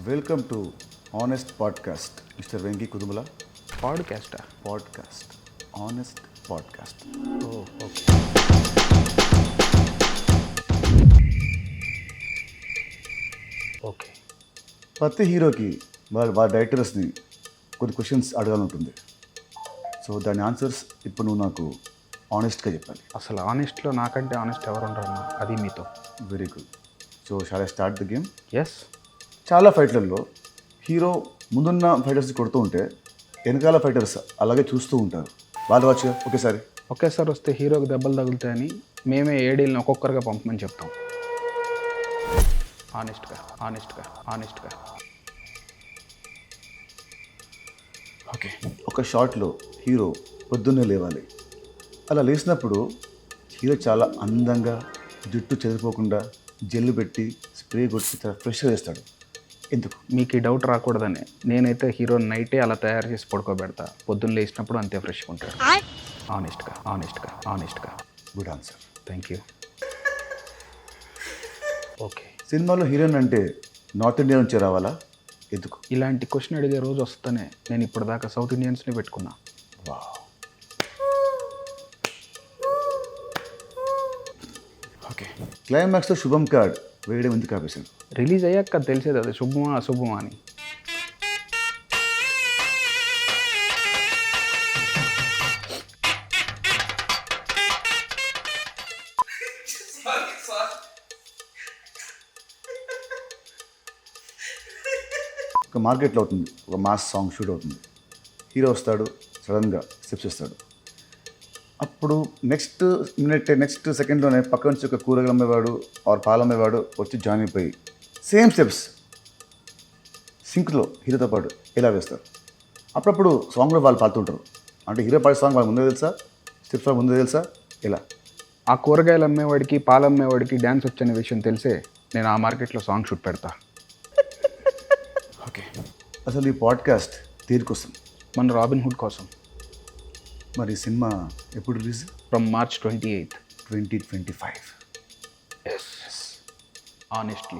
Welcome to honest podcast mister Venky Kudumula. Podcast honest podcast. Okay. Okay. ప్రతి హీరోకి వాళ్ళ డైరెక్టర్స్ని కొన్ని క్వశ్చన్స్ అడగాలంటుంది. సో దాని ఆన్సర్స్ ఇప్పుడు నువ్వు నాకు ఆనెస్ట్గా చెప్పాలి. అసలు ఆనెస్ట్లో నాకంటే ఆనెస్ట్ ఎవరు ఉండరన్నా, అది మీతో. Very good. So shall I start the game? Yes. చాలా ఫైట్లలో హీరో ముందున్న ఫైటర్స్ కొడుతూ ఉంటే వెనకాల ఫైటర్స్ అలాగే చూస్తూ ఉంటారు. వాళ్ళు వచ్చి ఒకేసారి వస్తే హీరోకి దెబ్బలు తగులుతాయని మేమే ఏడీలను ఒక్కొక్కరుగా పంపమని చెప్తాం. ఆనెస్ట్గా. ఓకే. ఒక షాట్లో హీరో పొద్దున్నే లేవాలి. అలా లేచినప్పుడు హీరో చాలా అందంగా జుట్టు చెదిరిపోకుండా జెల్లు పెట్టి స్ప్రే కొట్టి చాలా ఫ్రెష్గా వేస్తాడు. ఎందుకు? మీకు ఈ డౌట్ రాకూడదని నేనైతే హీరో నైటే అలా తయారు చేసి పడుకోబెడతా. పొద్దున్న లేచినప్పుడు అంతే ఫ్రెష్గా ఉంటాడు. ఆనెస్ట్గా. Good answer. Thank you. Okay. సినిమాలో హీరోయిన్ అంటే నార్త్ ఇండియా నుంచి రావాలా? ఎందుకు? ఇలాంటి క్వశ్చన్ అడిగే రోజు వస్తేనే నేను ఇప్పటిదాకా సౌత్ ఇండియన్స్ని పెట్టుకున్నా. వావ్. ఓకే. క్లైమాక్స్లో శుభం కార్డ్ వేయడం ఎందుకు ఆపేశాను? రిలీజ్ అయ్యాక తెలిసేది అది శుభమా అశుభమా అని. ఒక మార్కెట్లో అవుతుంది, ఒక మాస్ సాంగ్ షూట్ అవుతుంది. హీరో వస్తాడు, సడన్గా స్టెప్స్ ఇస్తాడు. అప్పుడు నెక్స్ట్ సెకండ్లోనే పక్క నుంచి ఒక కూరగాయలు అమ్మేవాడు ఆర్ పాలు అమ్మేవాడు వచ్చి జాయిన్ అయిపోయి సేమ్ స్టెప్స్ సింక్లో హీరోతో పాటు ఇలా వేస్తారు. అప్పుడప్పుడు సాంగ్లో వాళ్ళు పాడుతుంటారు. అంటే హీరో పాడే సాంగ్ వాళ్ళకి ముందే తెలుసా, స్టెప్స్ వాళ్ళకి ముందే తెలుసా? ఇలా ఆ కూరగాయలు అమ్మేవాడికి పాలు అమ్మేవాడికి డ్యాన్స్ వచ్చనే విషయం తెలిసే నేను ఆ మార్కెట్లో సాంగ్ షూట్ పెడతా. ఓకే. అసలు ఈ పాడ్కాస్ట్ దేనికోసం? మన రాబిన్ హుడ్ కోసం. మరి సినిమా ఎప్పుడు release? From March 28th, 2025. Yes. Honestly.